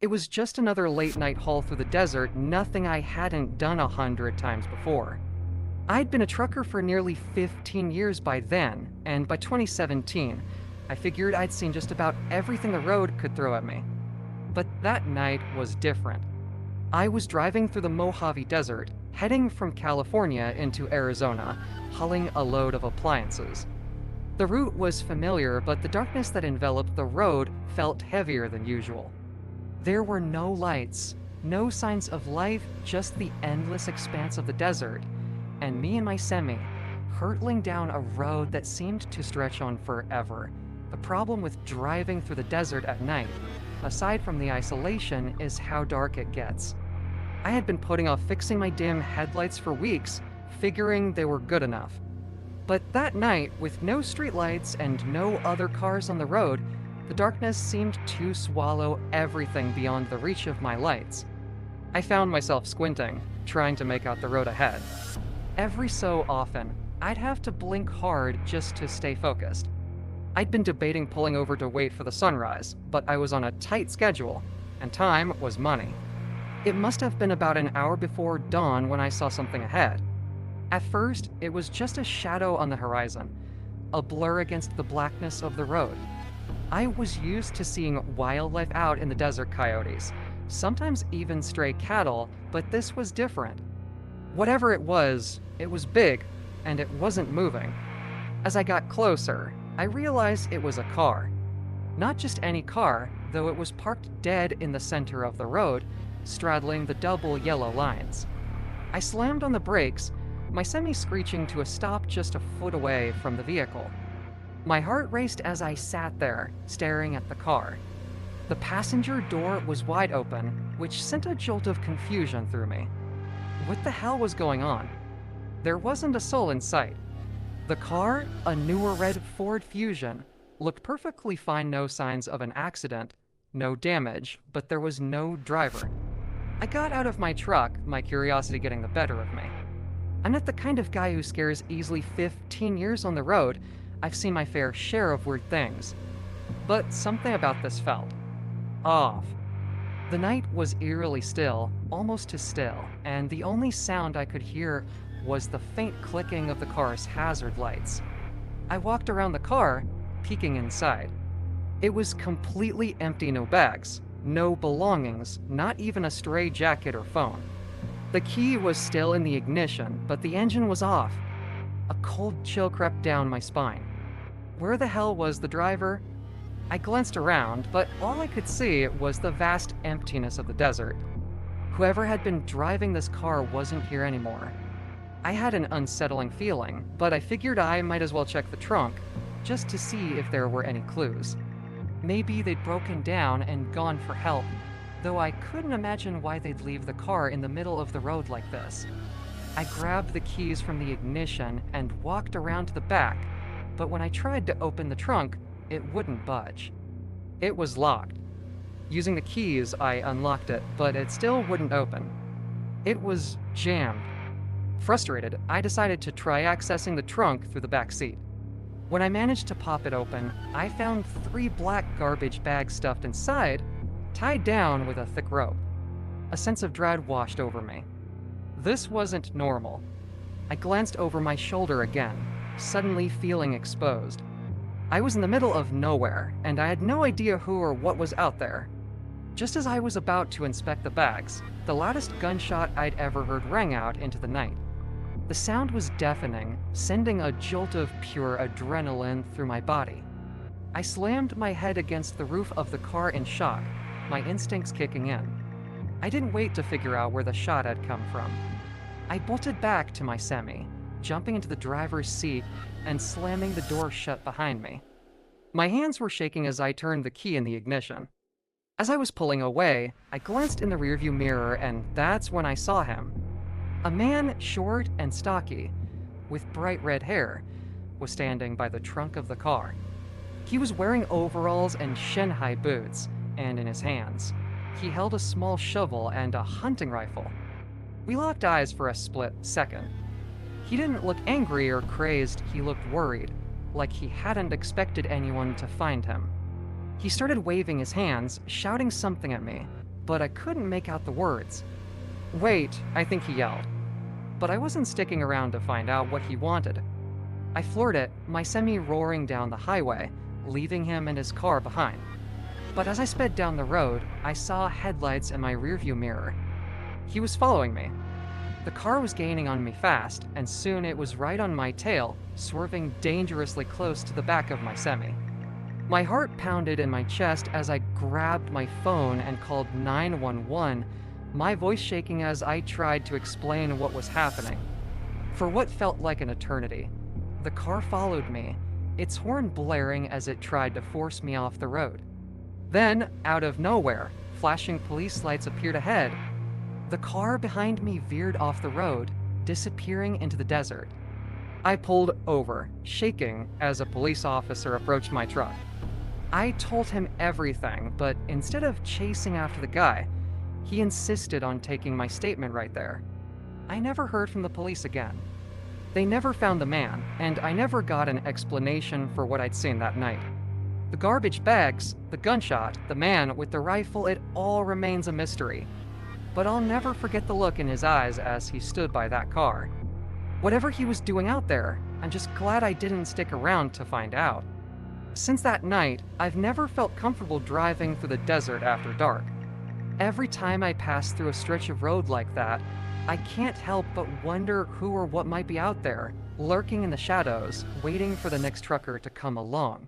It was just another late-night haul through the desert, nothing I hadn't done 100 times before. I'd been a trucker for nearly 15 years by then, and by 2017, I figured I'd seen just about everything the road could throw at me. But that night was different. I was driving through the Mojave Desert, heading from California into Arizona, hauling a load of appliances. The route was familiar, but the darkness that enveloped the road felt heavier than usual. There were no lights, no signs of life, just the endless expanse of the desert, and me and my semi, hurtling down a road that seemed to stretch on forever. The problem with driving through the desert at night, aside from the isolation, is how dark it gets. I had been putting off fixing my dim headlights for weeks, figuring they were good enough. But that night, with no streetlights and no other cars on the road, the darkness seemed to swallow everything beyond the reach of my lights. I found myself squinting, trying to make out the road ahead. Every so often, I'd have to blink hard just to stay focused. I'd been debating pulling over to wait for the sunrise, but I was on a tight schedule, and time was money. It must have been about an hour before dawn when I saw something ahead. At first, it was just a shadow on the horizon, a blur against the blackness of the road. I was used to seeing wildlife out in the desert: coyotes, sometimes even stray cattle, but this was different. Whatever it was big, and it wasn't moving. As I got closer, I realized it was a car. Not just any car, though it was parked dead in the center of the road, straddling the double yellow lines. I slammed on the brakes, my semi screeching to a stop just a foot away from the vehicle. My heart raced as I sat there, staring at the car. The passenger door was wide open, which sent a jolt of confusion through me. What the hell was going on? There wasn't a soul in sight. The car, a newer red Ford Fusion, looked perfectly fine, no signs of an accident, no damage, but there was no driver. I got out of my truck, my curiosity getting the better of me. I'm not the kind of guy who scares easily. 15 years on the road, I've seen my fair share of weird things. But something about this felt off. The night was eerily still, almost too still, and the only sound I could hear was the faint clicking of the car's hazard lights. I walked around the car, peeking inside. It was completely empty, no bags, no belongings, not even a stray jacket or phone. The key was still in the ignition, but the engine was off. A cold chill crept down my spine. Where the hell was the driver? I glanced around, but all I could see was the vast emptiness of the desert. Whoever had been driving this car wasn't here anymore. I had an unsettling feeling, but I figured I might as well check the trunk, just to see if there were any clues. Maybe they'd broken down and gone for help, though I couldn't imagine why they'd leave the car in the middle of the road like this. I grabbed the keys from the ignition and walked around to the back, but when I tried to open the trunk, it wouldn't budge. It was locked. Using the keys, I unlocked it, but it still wouldn't open. It was jammed. Frustrated, I decided to try accessing the trunk through the back seat. When I managed to pop it open, I found 3 black garbage bags stuffed inside, tied down with a thick rope. A sense of dread washed over me. This wasn't normal. I glanced over my shoulder again, suddenly feeling exposed. I was in the middle of nowhere, and I had no idea who or what was out there. Just as I was about to inspect the bags, the loudest gunshot I'd ever heard rang out into the night. The sound was deafening, sending a jolt of pure adrenaline through my body. I slammed my head against the roof of the car in shock, my instincts kicking in. I didn't wait to figure out where the shot had come from. I bolted back to my semi, jumping into the driver's seat and slamming the door shut behind me. My hands were shaking as I turned the key in the ignition. As I was pulling away, I glanced in the rearview mirror, and that's when I saw him. A man, short and stocky, with bright red hair, was standing by the trunk of the car. He was wearing overalls and shin-high boots, and in his hands, he held a small shovel and a hunting rifle. We locked eyes for a split second. He didn't look angry or crazed, he looked worried, like he hadn't expected anyone to find him. He started waving his hands, shouting something at me, but I couldn't make out the words. "Wait," I think he yelled. But I wasn't sticking around to find out what he wanted. I floored it, my semi roaring down the highway, leaving him and his car behind. But as I sped down the road, I saw headlights in my rearview mirror. He was following me. The car was gaining on me fast, and soon it was right on my tail, swerving dangerously close to the back of my semi. My heart pounded in my chest as I grabbed my phone and called 911, my voice shaking as I tried to explain what was happening. For what felt like an eternity, the car followed me, its horn blaring as it tried to force me off the road. Then, out of nowhere, flashing police lights appeared ahead. The car behind me veered off the road, disappearing into the desert. I pulled over, shaking, as a police officer approached my truck. I told him everything, but instead of chasing after the guy, he insisted on taking my statement right there. I never heard from the police again. They never found the man, and I never got an explanation for what I'd seen that night. The garbage bags, the gunshot, the man with the rifle, it all remains a mystery. But I'll never forget the look in his eyes as he stood by that car. Whatever he was doing out there, I'm just glad I didn't stick around to find out. Since that night, I've never felt comfortable driving through the desert after dark. Every time I pass through a stretch of road like that, I can't help but wonder who or what might be out there, lurking in the shadows, waiting for the next trucker to come along.